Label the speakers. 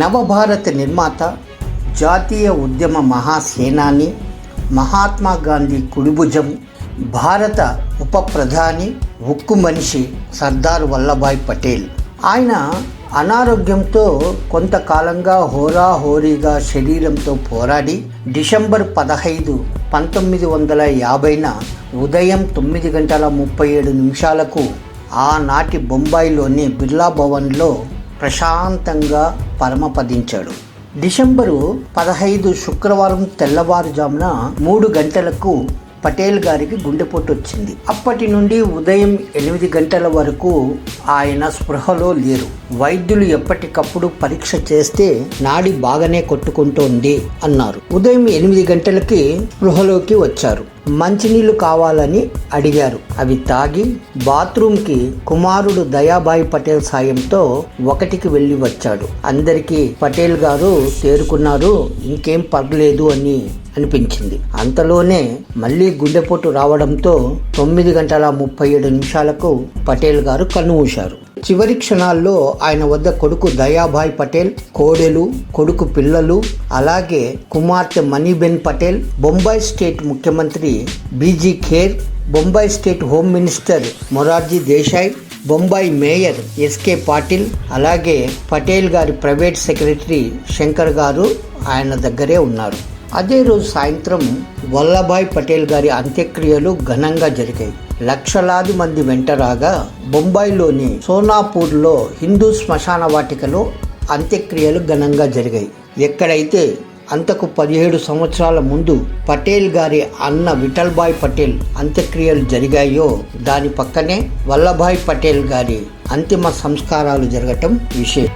Speaker 1: నవభారత నిర్మాత, జాతీయ ఉద్యమ మహాసేనాని, మహాత్మా గాంధీ కుడిభుజం, భారత ఉప ప్రధాని, ఉక్కు మనిషి సర్దార్ వల్లభాయ్ పటేల్. ఆయన అనారోగ్యంతో కొంతకాలంగా హోరాహోరీగా శరీరంతో పోరాడి డిసెంబర్ 15, 1950న ఉదయం 9:37 ఆనాటి బొంబాయిలోని బిర్లా భవన్లో ప్రశాంతంగా పరమపదించాడు. డిసెంబరు 15 శుక్రవారం తెల్లవారుజామున 3 గంటలకు పటేల్ గారికి గుండెపోటు వచ్చింది. అప్పటి నుండి ఉదయం 8 గంటల వరకు ఆయన స్పృహలో లేరు. వైద్యులు ఎప్పటికప్పుడు పరీక్ష చేస్తే నాడి బాగానే కొట్టుకుంటోంది అన్నారు. ఉదయం 8 గంటలకి స్పృహలోకి వచ్చారు. మంచినీళ్లు కావాలని అడిగారు. అవి తాగి బాత్రూంకి కుమారుడు దయాబాయి పటేల్ సాయంతో 1కి వెళ్ళి వచ్చాడు. అందరికీ పటేల్ గారు తేరుకున్నారు, ఇంకేం పర్లేదు అని అనిపించింది. అంతలోనే మళ్ళీ గుండెపోటు రావడంతో 9:37 పటేల్ గారు కన్నుమూశారు. చివరి క్షణాల్లో ఆయన వద్ద కొడుకు దయాబాయ్ పటేల్, కోడెలు, కొడుకు పిల్లలు, అలాగే కుమార్తె మనీబెన్ పటేల్, బొంబాయి స్టేట్ ముఖ్యమంత్రి BG Kher, Bombay state home minister Morarji Desai, Bombay mayor SK Patil, అలాగే పటేల్ గారి ప్రైవేట్ సెక్రటరీ శంకర్ గారు ఆయన దగ్గరే ఉన్నారు. అదే రోజు సాయంత్రం వల్లభాయ్ పటేల్ గారి అంత్యక్రియలు ఘనంగా జరిగాయి. లక్షలాది మంది వెంట రాగా బొంబాయిలోని సోనాపూర్లో హిందూ శ్మశాన వాటికలో అంత్యక్రియలు ఘనంగా జరిగాయి. ఎక్కడైతే అంతకు 17 సంవత్సరాల ముందు పటేల్ గారి అన్న విఠల్భాయ్ పటేల్ అంత్యక్రియలు జరిగాయో దాని పక్కనే వల్లభాయ్ పటేల్ గారి అంతిమ సంస్కారాలు జరగటం విశేషం.